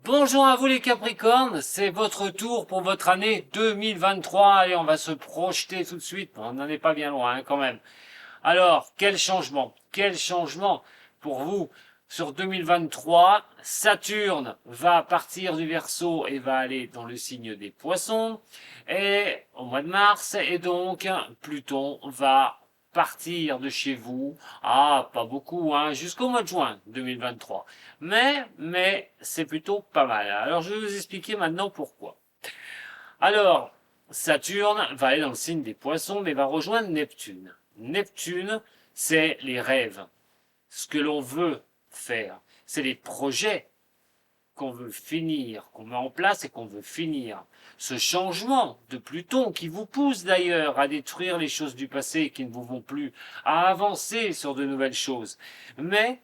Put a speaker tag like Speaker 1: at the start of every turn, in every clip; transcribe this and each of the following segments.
Speaker 1: Bonjour à vous les Capricornes, c'est votre tour pour votre année 2023. Allez, on va se projeter tout de suite, on n'en est pas bien loin quand même. Alors, quel changement? Quel changement pour vous sur 2023? Saturne va partir du Verseau et va aller dans le signe des Poissons et au mois de mars, et donc Pluton va partir de chez vous, pas beaucoup, jusqu'au mois de juin 2023. Mais c'est plutôt pas mal. Alors je vais vous expliquer maintenant pourquoi. Alors, Saturne va aller dans le signe des Poissons, mais va rejoindre Neptune. Neptune, c'est les rêves, ce que l'on veut faire, c'est les projets qu'on veut finir, qu'on met en place et qu'on veut finir. Ce changement de Pluton qui vous pousse d'ailleurs à détruire les choses du passé qui ne vous vont plus, à avancer sur de nouvelles choses. Mais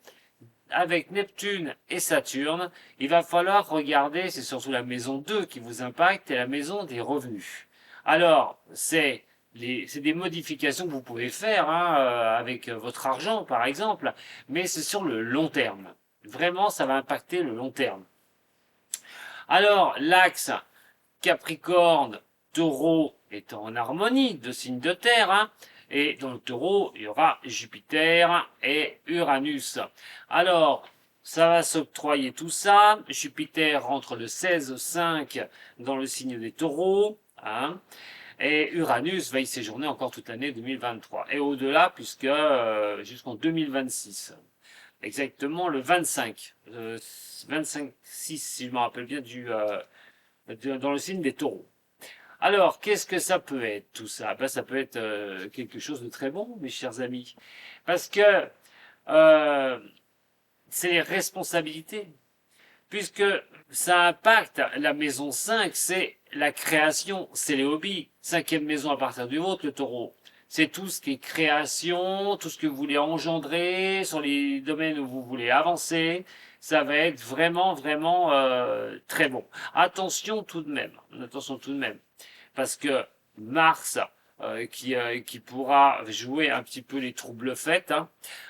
Speaker 1: avec Neptune et Saturne, il va falloir regarder, c'est surtout la maison 2 qui vous impacte et la maison des revenus. Alors, c'est des modifications que vous pouvez faire avec votre argent, par exemple, mais c'est sur le long terme. Vraiment, ça va impacter le long terme. Alors, l'axe Capricorne, Taureau est en harmonie, deux signes de terre, et dans le Taureau, il y aura Jupiter et Uranus. Alors, ça va s'octroyer tout ça. Jupiter rentre le 16-5 dans le signe des Taureaux, et Uranus va y séjourner encore toute l'année 2023. Et au-delà, puisque jusqu'en 2026. Exactement le 25. 25-6, si je me rappelle bien, dans le signe des Taureaux. Alors, qu'est-ce que ça peut être tout ça? Ça peut être quelque chose de très bon, mes chers amis. Parce que euh, c'est les responsabilités. Puisque ça impacte la maison 5, c'est la création, c'est les hobbies. Cinquième maison à partir du vôtre, le taureau. C'est tout ce qui est création, tout ce que vous voulez engendrer, sur les domaines où vous voulez avancer. Ça va être vraiment très bon. Attention tout de même, parce que Mars, qui pourra jouer un petit peu les troubles faits,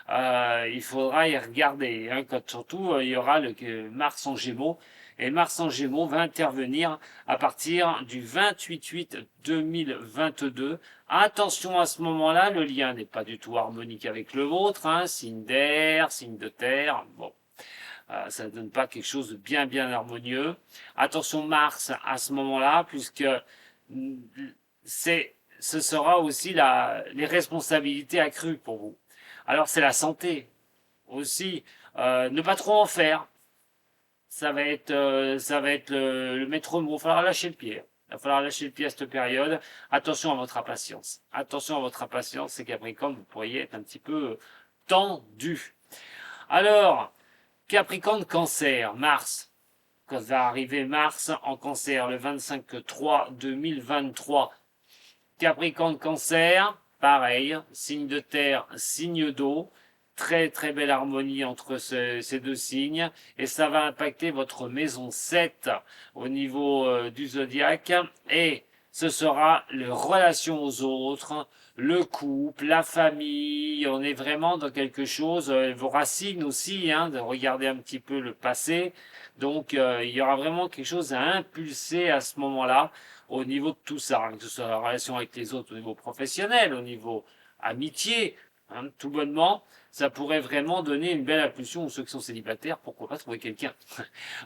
Speaker 1: il faudra y regarder, quand surtout il y aura le Mars en Gémeaux, et Mars en Gémeaux va intervenir à partir du 28/8/2022. Attention à ce moment-là, le lien n'est pas du tout harmonique avec le vôtre, signe d'air, signe de terre, bon. Ça ne donne pas quelque chose de bien harmonieux. Attention Mars à ce moment-là, puisque ce sera aussi les responsabilités accrues pour vous. Alors c'est la santé aussi, ne pas trop en faire. Ça va être le maître mot. Il va falloir lâcher le pied. Il va falloir lâcher le pied à cette période. Attention à votre impatience. Attention à votre impatience, c'est Capricorne, vous pourriez être un petit peu tendu. Alors, Capricorne Cancer, Mars. Quand va arriver Mars en Cancer le 25/3/2023. Capricorne Cancer, pareil, signe de terre, signe d'eau, très belle harmonie entre ces deux signes, et ça va impacter votre maison 7 au niveau du zodiaque, et ce sera les relations aux autres, le couple, la famille, on est vraiment dans quelque chose, vos racines aussi, de regarder un petit peu le passé, donc il y aura vraiment quelque chose à impulser à ce moment-là, au niveau de tout ça, que ce soit la relation avec les autres au niveau professionnel, au niveau amitié, tout bonnement, ça pourrait vraiment donner une belle impulsion aux ceux qui sont célibataires, pourquoi pas trouver quelqu'un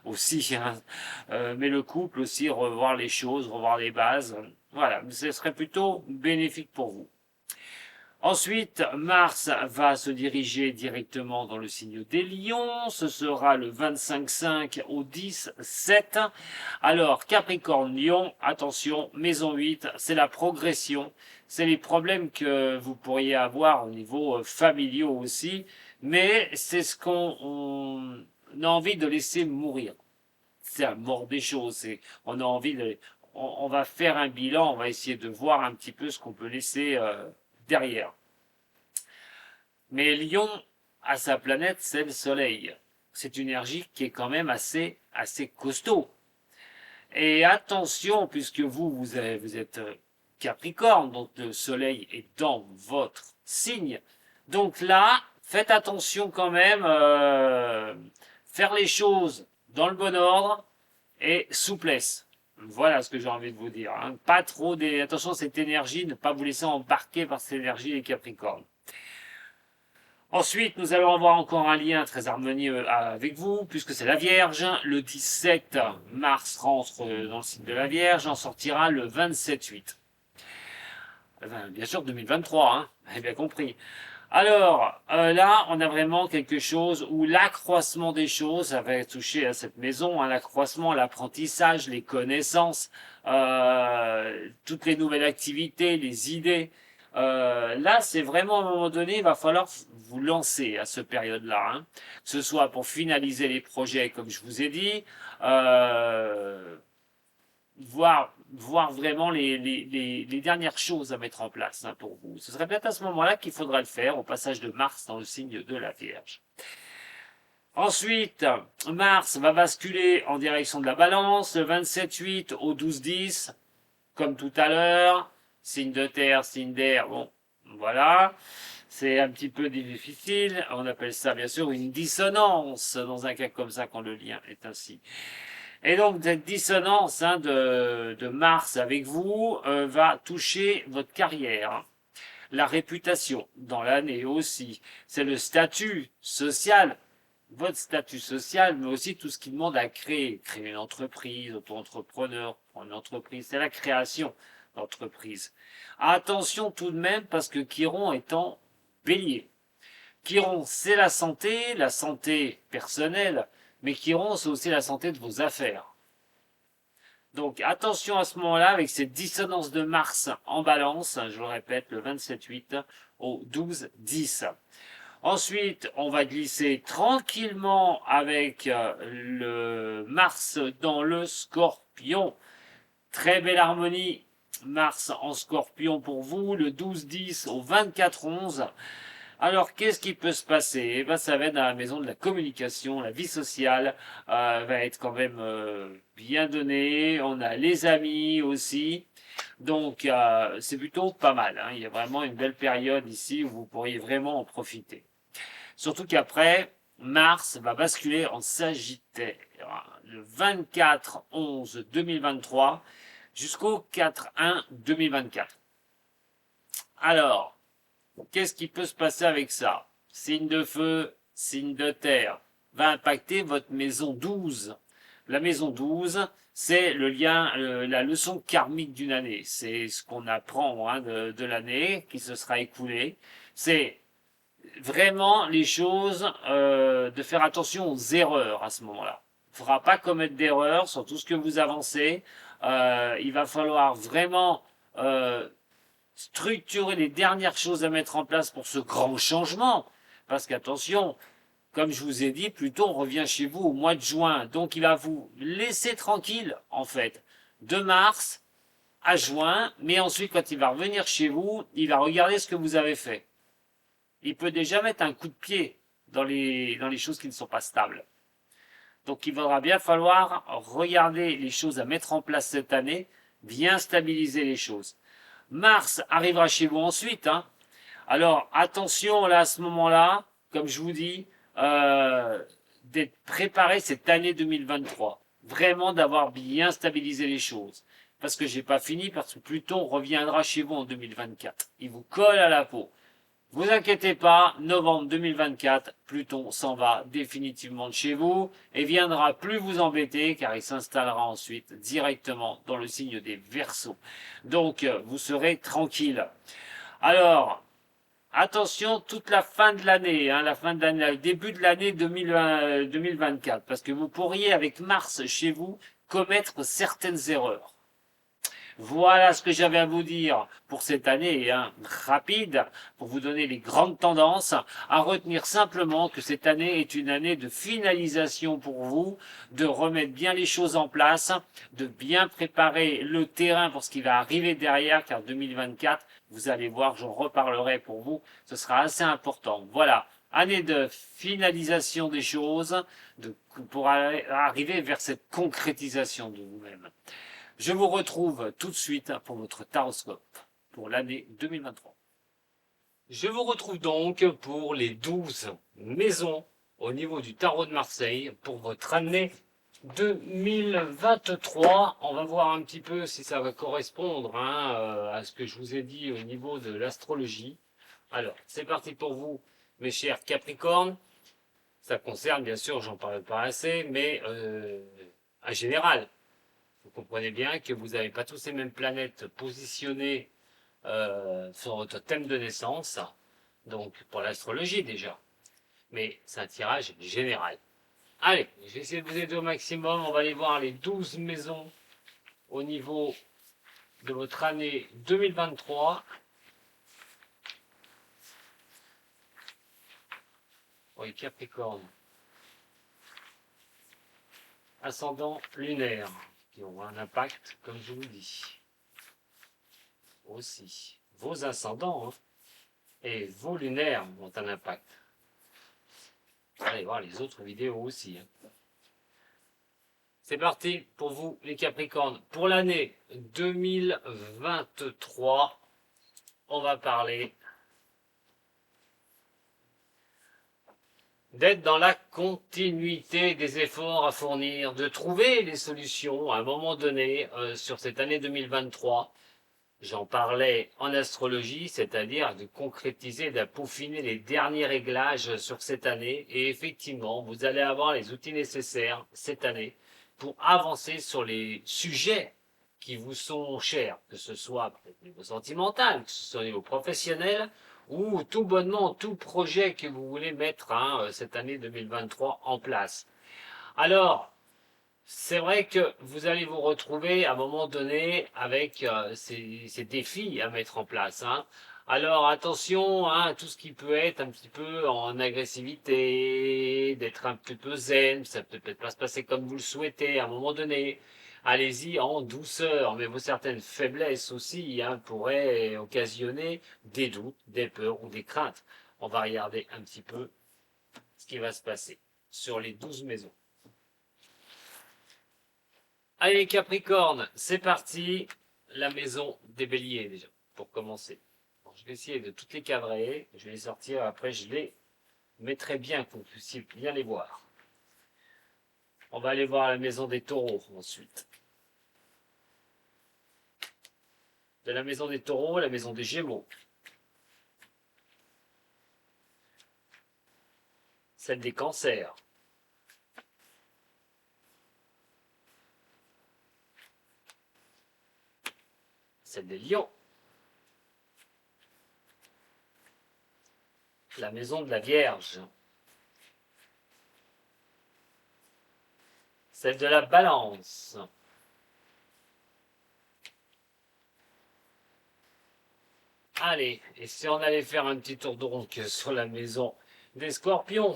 Speaker 1: aussi, mais le couple aussi, revoir les choses, revoir les bases, voilà, ce serait plutôt bénéfique pour vous. Ensuite, Mars va se diriger directement dans le signe des Lions. Ce sera le 25/5 au 10/7. Alors, Capricorne, Lion, attention, maison 8, c'est la progression. C'est les problèmes que vous pourriez avoir au niveau familial aussi. Mais c'est ce qu'on a envie de laisser mourir. C'est la mort des choses. On a envie on va faire un bilan, on va essayer de voir un petit peu ce qu'on peut laisser derrière. Mais Lion, à sa planète, c'est le Soleil. C'est une énergie qui est quand même assez costaud. Et attention, puisque vous êtes Capricorne, donc le Soleil est dans votre signe. Donc là, faites attention quand même, faire les choses dans le bon ordre, et souplesse. Voilà ce que j'ai envie de vous dire. Hein. Pas trop des... Attention, cette énergie, ne pas vous laisser embarquer par cette énergie les Capricornes. Ensuite, nous allons avoir encore un lien très harmonieux avec vous, puisque c'est la Vierge. Le 17 mars rentre dans le signe de la Vierge, en sortira le 27-8. Bien sûr 2023, hein, vous avez bien compris. Alors, là, on a vraiment quelque chose où l'accroissement des choses, ça va toucher à cette maison, hein, l'accroissement, l'apprentissage, les connaissances, toutes les nouvelles activités, les idées. Là, c'est vraiment à un moment donné, il va falloir vous lancer à cette période-là, hein, que ce soit pour finaliser les projets, comme je vous ai dit, voir vraiment les dernières choses à mettre en place, hein, pour vous. Ce serait peut-être à ce moment-là qu'il faudra le faire, au passage de Mars dans le signe de la Vierge. Ensuite, Mars va basculer en direction de la Balance, le 27-8 au 12-10, comme tout à l'heure, signe de terre, signe d'air, bon, voilà. C'est un petit peu difficile, on appelle ça bien sûr une dissonance dans un cas comme ça quand le lien est ainsi. Et donc cette dissonance, hein, de Mars avec vous va toucher votre carrière, la réputation dans l'année aussi. C'est le statut social, votre statut social, mais aussi tout ce qui demande à créer. Créer une entreprise, auto-entrepreneur, une entreprise, c'est la création d'entreprise. Attention tout de même parce que Chiron est en Bélier. Chiron, c'est la santé personnelle, mais Chiron, c'est aussi la santé de vos affaires. Donc attention à ce moment-là avec cette dissonance de Mars en Balance, je le répète, le 27-8 au 12-10. Ensuite, on va glisser tranquillement avec le Mars dans le Scorpion. Très belle harmonie, Mars en Scorpion pour vous, le 12-10 au 24-11. Alors, qu'est-ce qui peut se passer? Eh ben, ça va être dans la maison de la communication, la vie sociale va être quand même bien donnée. On a les amis aussi. Donc, c'est plutôt pas mal. Hein. Il y a vraiment une belle période ici où vous pourriez vraiment en profiter. Surtout qu'après, Mars va basculer en Sagittaire le 24-11-2023 jusqu'au 4-1-2024. Alors, qu'est-ce qui peut se passer avec ça? Signe de feu, signe de terre, va impacter votre maison 12. La maison 12, c'est le lien, la leçon karmique d'une année. C'est ce qu'on apprend, hein, de l'année qui se sera écoulée. C'est vraiment les choses, de faire attention aux erreurs à ce moment-là. Il ne faudra pas commettre d'erreurs sur tout ce que vous avancez. Il va falloir vraiment structurer les dernières choses à mettre en place pour ce grand changement. Parce qu'attention, comme je vous ai dit, Pluton revient chez vous au mois de juin. Donc il va vous laisser tranquille, en fait, de mars à juin. Mais ensuite, quand il va revenir chez vous, il va regarder ce que vous avez fait. Il peut déjà mettre un coup de pied dans les choses qui ne sont pas stables. Donc il va bien falloir regarder les choses à mettre en place cette année, bien stabiliser les choses. Mars arrivera chez vous ensuite. Hein. Alors attention là à ce moment-là, comme je vous dis, d'être préparé cette année 2023. Vraiment d'avoir bien stabilisé les choses. Parce que j'ai pas fini, parce que Pluton reviendra chez vous en 2024. Il vous colle à la peau. Vous inquiétez pas, novembre 2024, Pluton s'en va définitivement de chez vous et viendra plus vous embêter car il s'installera ensuite directement dans le signe des Verseaux. Donc vous serez tranquille. Alors, attention toute la fin de l'année, hein, la fin de l'année, le début de l'année 2024, parce que vous pourriez avec Mars chez vous commettre certaines erreurs. Voilà ce que j'avais à vous dire pour cette année, hein, rapide, pour vous donner les grandes tendances, à retenir simplement que cette année est une année de finalisation pour vous, de remettre bien les choses en place, de bien préparer le terrain pour ce qui va arriver derrière, car 2024, vous allez voir, j'en reparlerai pour vous, ce sera assez important. Voilà, année de finalisation des choses, pour arriver vers cette concrétisation de vous-même. Je vous retrouve tout de suite pour votre taroscope pour l'année 2023. Je vous retrouve donc pour les 12 maisons au niveau du tarot de Marseille pour votre année 2023, on va voir un petit peu si ça va correspondre à ce que je vous ai dit au niveau de l'astrologie. Alors, c'est parti pour vous, mes chers Capricornes. Ça concerne, bien sûr, j'en parle pas assez, mais en général, vous comprenez bien que vous n'avez pas tous les mêmes planètes positionnées sur votre thème de naissance, donc pour l'astrologie déjà, mais c'est un tirage général. Allez, je vais essayer de vous aider au maximum, on va aller voir les 12 maisons au niveau de votre année 2023. Oui, Capricorne. Ascendant lunaire, qui ont un impact, comme je vous dis. Aussi. Vos ascendants et vos lunaires ont un impact. Allez voir les autres vidéos aussi. C'est parti pour vous, les Capricornes. Pour l'année 2023, on va parler d'être dans la continuité des efforts à fournir, de trouver les solutions à un moment donné sur cette année 2023. J'en parlais en astrologie, c'est-à-dire de concrétiser, de peaufiner les derniers réglages sur cette année. Et effectivement, vous allez avoir les outils nécessaires cette année pour avancer sur les sujets qui vous sont chers, que ce soit au niveau sentimental, que ce soit au niveau professionnel, ou tout bonnement tout projet que vous voulez mettre cette année 2023 en place. Alors, c'est vrai que vous allez vous retrouver à un moment donné avec ces défis à mettre en place. Alors attention à tout ce qui peut être un petit peu en agressivité, d'être un petit peu zen, ça peut peut-être pas se passer comme vous le souhaitez à un moment donné. Allez-y en douceur, mais vos certaines faiblesses aussi pourraient occasionner des doutes, des peurs ou des craintes. On va regarder un petit peu ce qui va se passer sur les 12 maisons. Allez Capricorne, c'est parti. La maison des béliers déjà, pour commencer. Bon, je vais essayer de toutes les cadrer. Je vais les sortir, après je les mettrai bien pour que vous puissiez bien les voir. On va aller voir la maison des taureaux ensuite. De la maison des taureaux, la maison des gémeaux. Celle des cancers. Celle des lions. La maison de la Vierge. Celle de la Balance. Allez, et si on allait faire un petit tour de ronde sur la maison des Scorpions,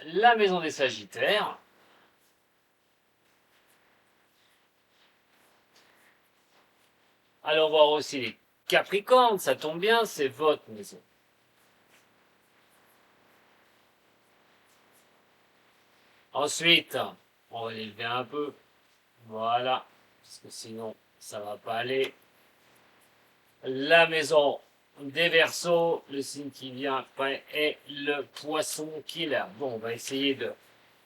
Speaker 1: la maison des Sagittaires, allons voir aussi les Capricornes, ça tombe bien, c'est votre maison. Ensuite, on va l'élever un peu, voilà, parce que sinon ça va pas aller. La maison des Verseaux, le signe qui vient après est le Poisson killer. Bon, on va essayer de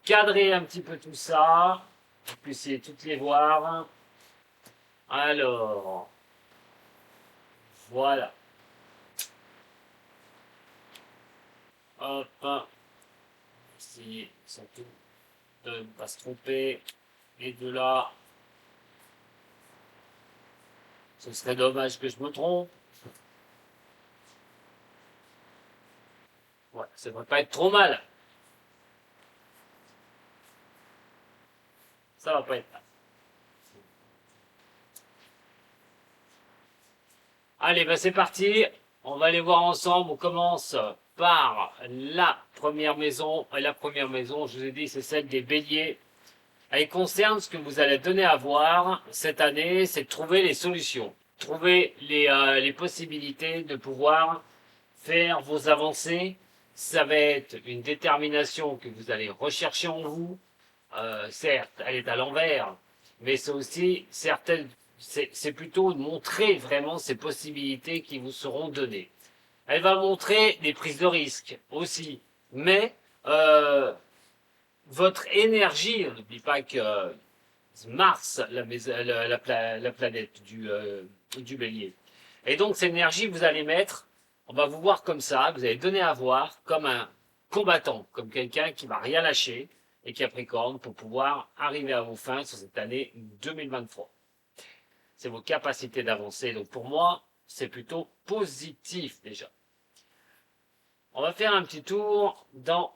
Speaker 1: cadrer un petit peu tout ça, que vous puissiez toutes les voir. Alors, voilà. Hop, essayer surtout de ne pas se tromper. Et de là, ce serait dommage que je me trompe. Ouais, ça devrait pas être trop mal. Ça va pas être mal. Allez, bah c'est parti. On va aller voir ensemble. On commence par la première maison. Et la première maison, je vous ai dit, c'est celle des béliers. Elle concerne ce que vous allez donner à voir cette année, c'est de trouver les solutions. Trouver les possibilités de pouvoir faire vos avancées. Ça va être une détermination que vous allez rechercher en vous. Certes, elle est à l'envers, mais c'est aussi certaines, c'est plutôt de montrer vraiment ces possibilités qui vous seront données. Elle va montrer des prises de risques aussi, mais Euh, votre énergie, n'oublie pas que Mars, la planète du bélier. Et donc, cette énergie, vous allez mettre, on va vous voir comme ça, vous allez donner à voir comme un combattant, comme quelqu'un qui va rien lâcher, et Capricorne, pour pouvoir arriver à vos fins sur cette année 2023. C'est vos capacités d'avancer. Donc, pour moi, c'est plutôt positif déjà. On va faire un petit tour dans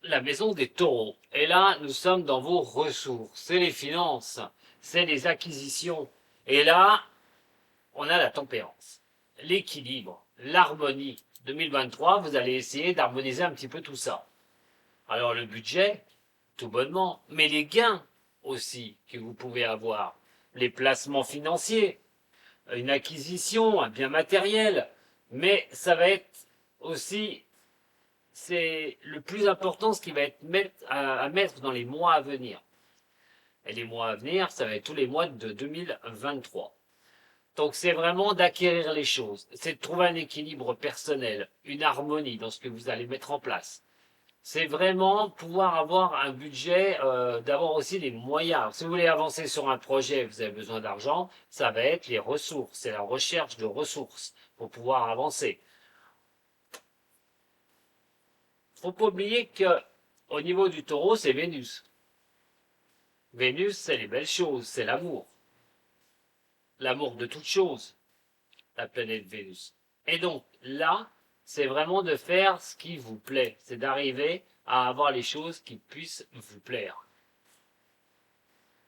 Speaker 1: la maison des taureaux. Et là, nous sommes dans vos ressources. C'est les finances, c'est les acquisitions. Et là, on a la tempérance, l'équilibre, l'harmonie. 2023, vous allez essayer d'harmoniser un petit peu tout ça. Alors le budget, tout bonnement, mais les gains aussi que vous pouvez avoir, les placements financiers, une acquisition, un bien matériel, mais ça va être aussi, c'est le plus important, ce qui va être à mettre dans les mois à venir. Et les mois à venir, ça va être tous les mois de 2023. Donc c'est vraiment d'acquérir les choses, c'est de trouver un équilibre personnel, une harmonie dans ce que vous allez mettre en place. C'est vraiment pouvoir avoir un budget, d'avoir aussi les moyens. Alors, si vous voulez avancer sur un projet, vous avez besoin d'argent, ça va être les ressources, c'est la recherche de ressources pour pouvoir avancer. Faut pas oublier que au niveau du taureau, c'est Vénus. Vénus, c'est les belles choses, c'est l'amour. L'amour de toutes choses, la planète Vénus. Et donc là, c'est vraiment de faire ce qui vous plaît. C'est d'arriver à avoir les choses qui puissent vous plaire.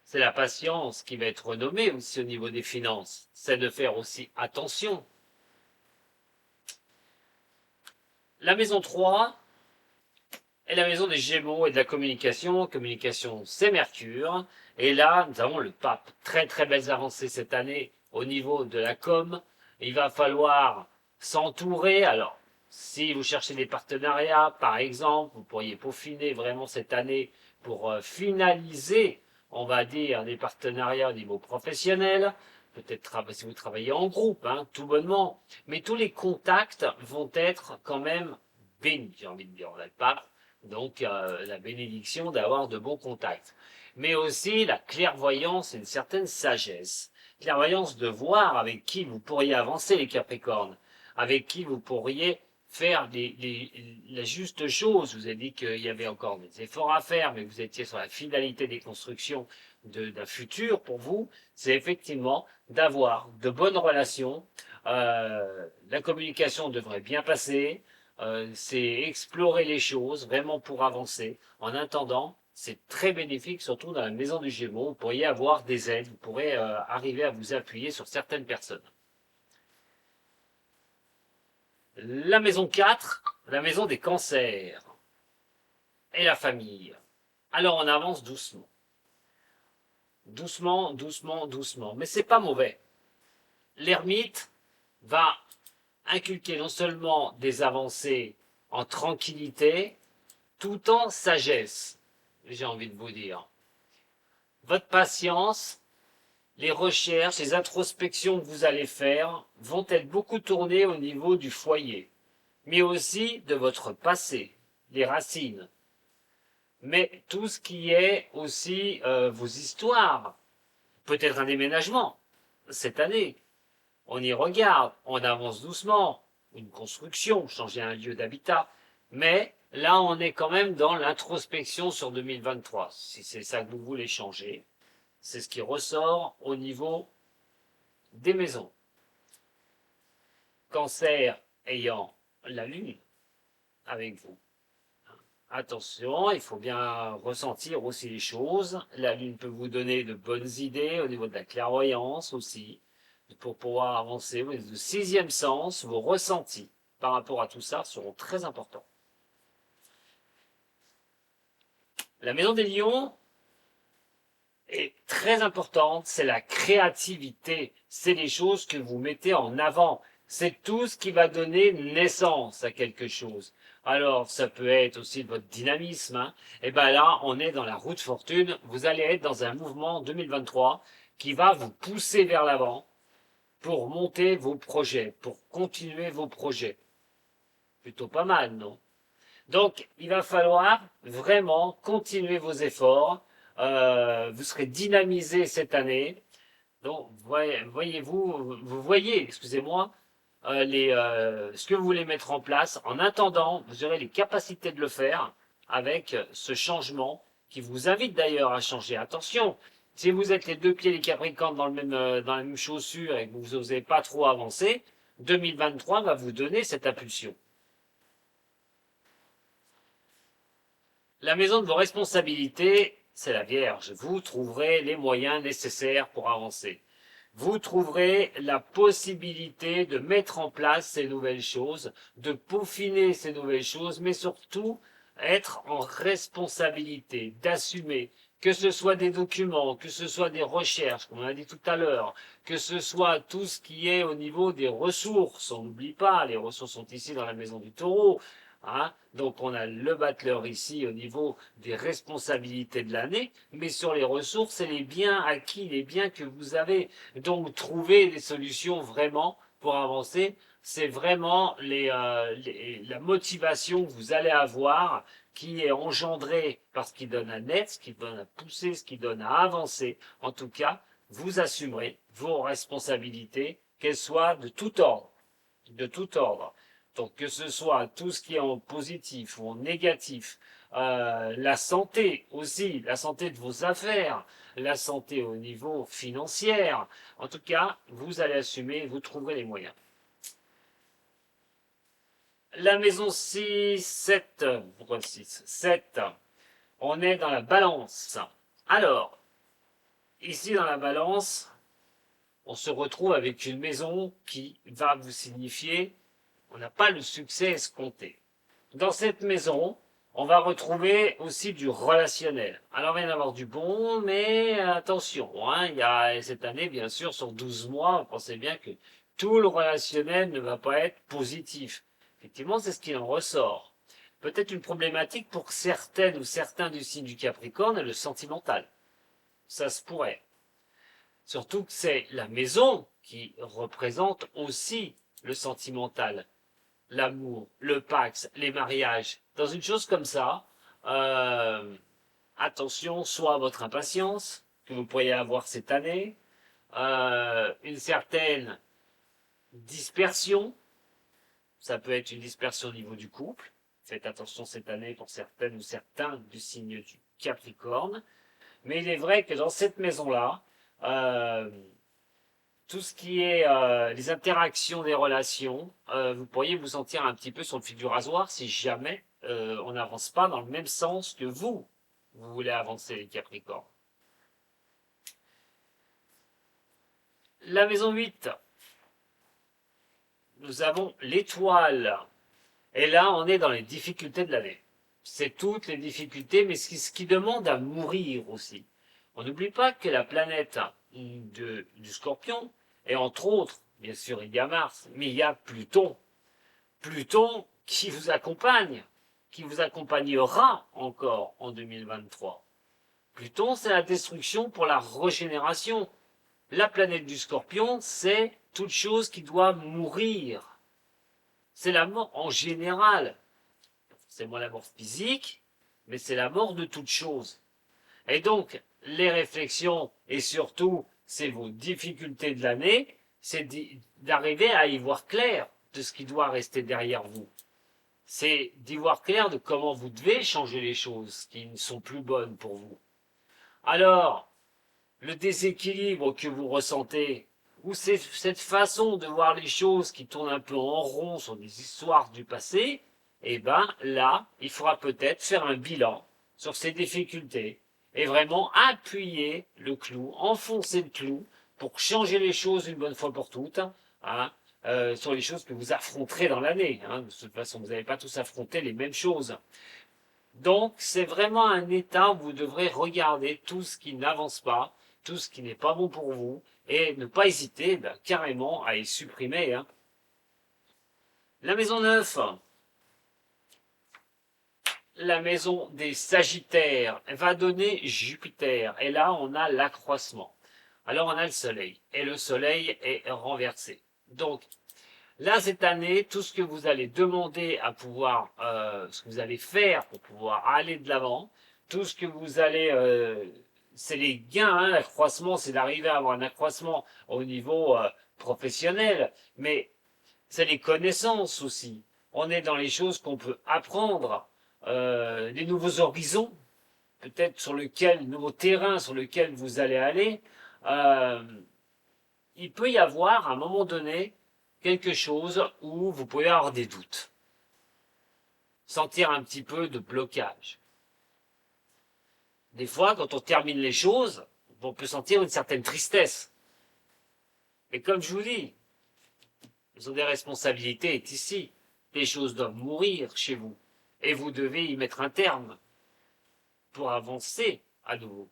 Speaker 1: C'est la patience qui va être renommée aussi au niveau des finances. C'est de faire aussi attention. La maison 3 est la maison des Gémeaux et de la communication. Communication, c'est Mercure. Et là, nous avons le pape. Très très belles avancées cette année au niveau de la com. Il va falloir s'entourer. Alors, si vous cherchez des partenariats, par exemple, vous pourriez peaufiner vraiment cette année pour finaliser, on va dire, des partenariats au niveau professionnel. Peut-être si vous travaillez en groupe, hein, tout bonnement. Mais tous les contacts vont être quand même bénis, j'ai envie de dire. On a le pape, donc la bénédiction d'avoir de bons contacts. Mais aussi la clairvoyance et une certaine sagesse. Clairvoyance de voir avec qui vous pourriez avancer les Capricornes, avec qui vous pourriez faire la juste chose. Vous avez dit qu'il y avait encore des efforts à faire, mais vous étiez sur la finalité des constructions d'un futur pour vous. C'est effectivement d'avoir de bonnes relations. La communication devrait bien passer. C'est explorer les choses vraiment pour avancer. En attendant, c'est très bénéfique, surtout dans la maison du Gémeaux. Vous pourriez avoir des aides, vous pourrez arriver à vous appuyer sur certaines personnes. La maison 4, la maison des cancers et la famille. Alors on avance doucement. Doucement, doucement, doucement. Mais c'est pas mauvais. L'ermite va inculquer non seulement des avancées en tranquillité, tout en sagesse, j'ai envie de vous dire. Votre patience, les recherches, les introspections que vous allez faire vont être beaucoup tournées au niveau du foyer, mais aussi de votre passé, les racines. Mais tout ce qui est aussi vos histoires, peut-être un déménagement cette année. On y regarde, on avance doucement, une construction, changer un lieu d'habitat, mais là on est quand même dans l'introspection sur 2023. Si c'est ça que vous voulez changer, c'est ce qui ressort au niveau des maisons. Cancer ayant la lune avec vous. Attention, il faut bien ressentir aussi les choses. La lune peut vous donner de bonnes idées au niveau de la clairvoyance aussi, pour pouvoir avancer. Le sixième sens, vos ressentis par rapport à tout ça seront très importants. La maison des lions est très importante, c'est la créativité, c'est les choses que vous mettez en avant, c'est tout ce qui va donner naissance à quelque chose. Alors, ça peut être aussi votre dynamisme, hein. Et bien là, on est dans la route fortune, vous allez être dans un mouvement 2023 qui va vous pousser vers l'avant pour monter vos projets, pour continuer vos projets. Plutôt pas mal, non? Donc, il va falloir vraiment continuer vos efforts. Vous serez dynamisé cette année. Donc, vous voyez, excusez-moi, ce que vous voulez mettre en place. En attendant, vous aurez les capacités de le faire avec ce changement qui vous invite d'ailleurs à changer. Attention, si vous êtes les deux pieds les Capricornes dans la même chaussure et que vous n'osez pas trop avancer, 2023 va vous donner cette impulsion. La maison de vos responsabilités, c'est la Vierge. Vous trouverez les moyens nécessaires pour avancer. Vous trouverez la possibilité de mettre en place ces nouvelles choses, de peaufiner ces nouvelles choses, mais surtout être en responsabilité, d'assumer, que ce soit des documents, que ce soit des recherches, comme on a dit tout à l'heure, que ce soit tout ce qui est au niveau des ressources. On n'oublie pas, les ressources sont ici dans la maison du taureau. Hein, donc on a le battleur ici au niveau des responsabilités de l'année, mais sur les ressources et les biens acquis, les biens que vous avez. Donc trouver des solutions vraiment pour avancer, c'est vraiment la motivation que vous allez avoir qui est engendrée par ce qui donne à naître, ce qui donne à pousser, ce qui donne à avancer. En tout cas, vous assumerez vos responsabilités, qu'elles soient de tout ordre. De tout ordre. Donc que ce soit tout ce qui est en positif ou en négatif, la santé aussi, la santé de vos affaires, la santé au niveau financier, en tout cas, vous allez assumer, vous trouverez les moyens. La maison 6, 7, pourquoi 6 7, on est dans la balance. Alors, ici dans la balance, on se retrouve avec une maison qui va vous signifier on n'a pas le succès escompté. Dans cette maison, on va retrouver aussi du relationnel. Alors, il va y en avoir du bon, mais attention, hein, il y a cette année, bien sûr, sur 12 mois, vous pensez bien que tout le relationnel ne va pas être positif. Effectivement, c'est ce qui en ressort. Peut-être une problématique pour certaines ou certains du signe du Capricorne est le sentimental. Ça se pourrait. Surtout que c'est la maison qui représente aussi le sentimental, l'amour, le pax, les mariages. Dans une chose comme ça, attention soit à votre impatience que vous pourriez avoir cette année, une certaine dispersion. Ça peut être une dispersion au niveau du couple. Faites attention cette année pour certaines ou certains du signe du Capricorne. Mais il est vrai que dans cette maison-là, euh, tout ce qui est les interactions des relations, vous pourriez vous sentir un petit peu sur le fil du rasoir si jamais on n'avance pas dans le même sens que vous voulez avancer les Capricornes. La maison 8, nous avons l'étoile. Et là, on est dans les difficultés de l'année. C'est toutes les difficultés, mais ce qui demande à mourir aussi. On n'oublie pas que la planète du Scorpion, et entre autres, bien sûr, il y a Mars, mais il y a Pluton. Pluton qui vous accompagne, qui vous accompagnera encore en 2023. Pluton, c'est la destruction pour la régénération. La planète du Scorpion, c'est toute chose qui doit mourir. C'est la mort en général. C'est moins la mort physique, mais c'est la mort de toute chose. Et donc, les réflexions, et surtout, c'est vos difficultés de l'année, c'est d'arriver à y voir clair de ce qui doit rester derrière vous. C'est d'y voir clair de comment vous devez changer les choses qui ne sont plus bonnes pour vous. Alors, le déséquilibre que vous ressentez, ou cette façon de voir les choses qui tournent un peu en rond sur des histoires du passé, eh ben là, il faudra peut-être faire un bilan sur ces difficultés et vraiment appuyer le clou, enfoncer le clou pour changer les choses une bonne fois pour toutes, hein, sur les choses que vous affronterez dans l'année. Hein. De toute façon, vous n'allez pas tous affronter les mêmes choses. Donc, c'est vraiment un état où vous devrez regarder tout ce qui n'avance pas, tout ce qui n'est pas bon pour vous, et ne pas hésiter carrément à les supprimer. Hein. La maison 9, la maison des Sagittaires, va donner Jupiter, et là on a l'accroissement. Alors on a le Soleil, et le Soleil est renversé. Donc, Là, cette année, tout ce que vous allez demander à pouvoir, ce que vous allez faire pour pouvoir aller de l'avant, tout ce que vous allez, c'est les gains, hein, l'accroissement, c'est d'arriver à avoir un accroissement au niveau professionnel, mais c'est les connaissances aussi. On est dans les choses qu'on peut apprendre, les nouveaux horizons, peut-être sur lequel, nouveaux terrains sur lesquels vous allez aller. Euh, il peut y avoir à un moment donné quelque chose où vous pouvez avoir des doutes, sentir un petit peu de blocage. Des fois, quand on termine les choses, on peut sentir une certaine tristesse. Mais comme je vous dis, ils ont des responsabilités ici. Les choses doivent mourir chez vous. Et vous devez y mettre un terme pour avancer à nouveau.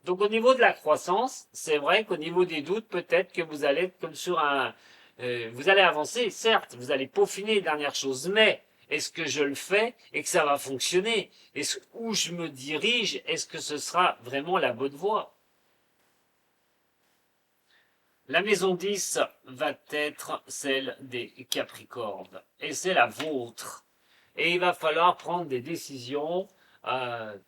Speaker 1: Donc au niveau de la croissance, c'est vrai qu'au niveau des doutes, peut-être que vous allez être comme sur un... vous allez avancer, certes, vous allez peaufiner les dernières choses, mais est-ce que je le fais et que ça va fonctionner? Où je me dirige, est-ce que ce sera vraiment la bonne voie? La maison 10 va être celle des Capricornes, et c'est la vôtre. Et il va falloir prendre des décisions,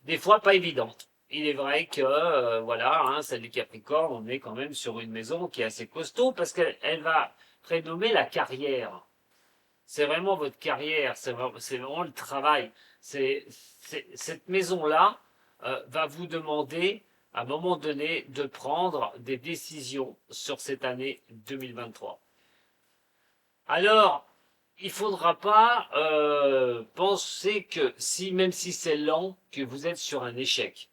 Speaker 1: des fois pas évidentes. Il est vrai que, voilà, hein, celle du Capricorne, on est quand même sur une maison qui est assez costaud parce qu'elle va prénommer la carrière. C'est vraiment votre carrière, c'est vraiment le travail. Cette maison-là va vous demander, à un moment donné, de prendre des décisions sur cette année 2023. Alors, il ne faudra pas penser que si, même si c'est lent, que vous êtes sur un échec.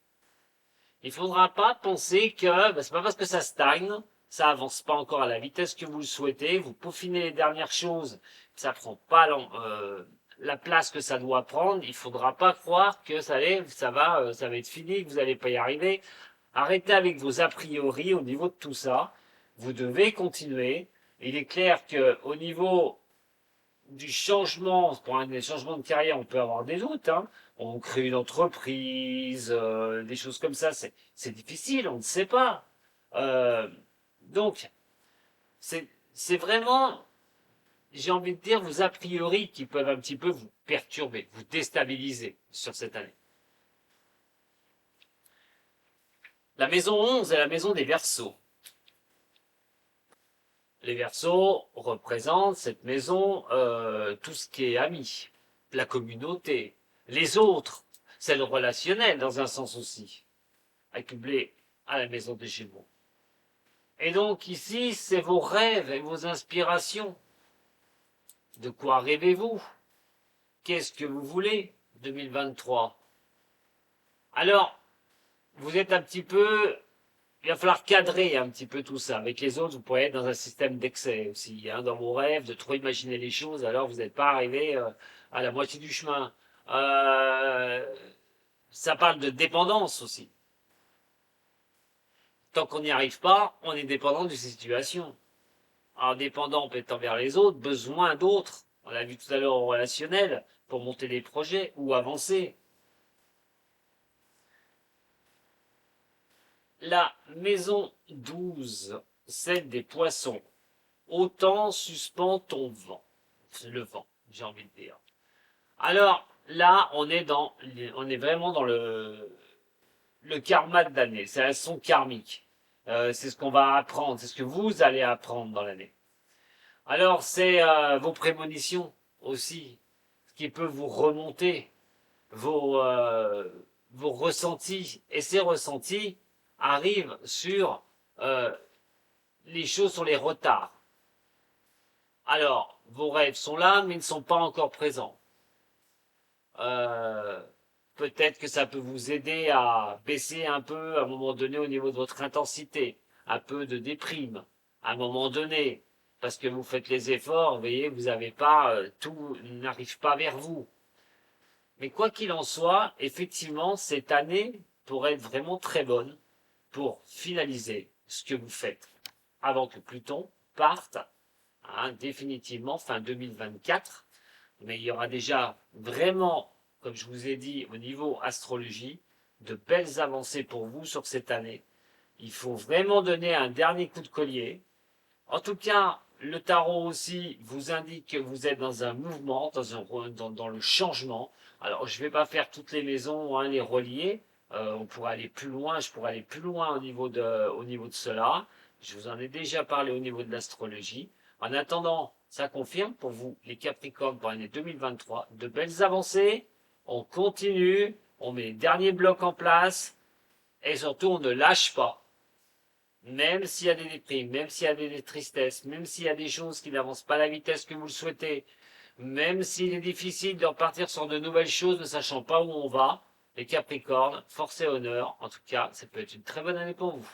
Speaker 1: Il ne faudra pas penser que c'est pas parce que ça stagne, ça avance pas encore à la vitesse que vous le souhaitez, vous peaufinez les dernières choses, ça prend pas la place que ça doit prendre. Il ne faudra pas croire que ça va être fini, que vous n'allez pas y arriver. Arrêtez avec vos a priori au niveau de tout ça. Vous devez continuer. Il est clair que au niveau du changement, pour un changement de carrière, on peut avoir des doutes. Hein. On crée une entreprise, des choses comme ça, c'est difficile, on ne sait pas. Euh, donc, c'est vraiment, j'ai envie de dire, vos a priori qui peuvent un petit peu vous perturber, vous déstabiliser sur cette année. La maison 11 est la maison des Verseaux. Les Verseaux représentent cette maison, tout ce qui est ami, la communauté, les autres, c'est le relationnel dans un sens aussi, acculé à la maison des Gémeaux. Et donc ici, c'est vos rêves et vos inspirations. De quoi rêvez-vous? Qu'est-ce que vous voulez 2023? Alors, vous êtes un petit peu... Il va falloir cadrer un petit peu tout ça. Avec les autres, vous pourrez être dans un système d'excès aussi. Hein, dans vos rêves, de trop imaginer les choses, alors vous n'êtes pas arrivé à la moitié du chemin. Euh, ça parle de dépendance aussi. Tant qu'on n'y arrive pas, on est dépendant de ces situations. Alors dépendant peut être envers les autres, besoin d'autres. On l'a vu tout à l'heure au relationnel, pour monter des projets ou avancer. La maison 12, celle des poissons. Autant suspend ton vent. C'est le vent, j'ai envie de dire. Alors là, on est vraiment dans le karma de l'année. C'est la leçon karmique. C'est ce qu'on va apprendre, c'est ce que vous allez apprendre dans l'année. Alors c'est vos prémonitions aussi, ce qui peut vous remonter, vos, euh, vos ressentis. Et ces ressentis arrivent sur les choses, sur les retards. Alors, vos rêves sont là, mais ils ne sont pas encore présents. Euh, Peut-être que ça peut vous aider à baisser un peu à un moment donné au niveau de votre intensité, un peu de déprime à un moment donné, parce que vous faites les efforts, vous voyez, vous n'avez pas, tout n'arrive pas vers vous. Mais quoi qu'il en soit, effectivement, cette année pourrait être vraiment très bonne pour finaliser ce que vous faites avant que Pluton parte, hein, définitivement fin 2024. Mais il y aura déjà vraiment, comme je vous ai dit, au niveau astrologie, de belles avancées pour vous sur cette année. Il faut vraiment donner un dernier coup de collier. En tout cas, Le tarot aussi vous indique que vous êtes dans un mouvement, dans le changement. Alors, je ne vais pas faire toutes les maisons, hein, les relier. On pourrait aller plus loin, je pourrais aller plus loin au niveau de cela. Je vous en ai déjà parlé au niveau de l'astrologie. En attendant, ça confirme pour vous, les Capricornes, pour l'année 2023, de belles avancées. On continue, on met les derniers blocs en place et surtout, on ne lâche pas. Même s'il y a des déprimes, même s'il y a des tristesses, même s'il y a des choses qui n'avancent pas à la vitesse que vous le souhaitez, même s'il est difficile de repartir sur de nouvelles choses ne sachant pas où on va, les Capricornes, force et honneur, en tout cas, ça peut être une très bonne année pour vous.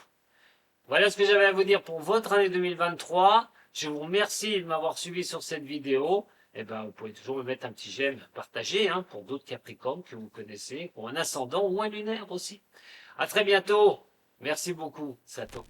Speaker 1: Voilà ce que j'avais à vous dire pour votre année 2023. Je vous remercie de m'avoir suivi sur cette vidéo. Et ben, vous pouvez toujours me mettre un petit j'aime partagé hein, pour d'autres Capricornes que vous connaissez, qui ont un ascendant ou un lunaire aussi. À très bientôt. Merci beaucoup, Sato.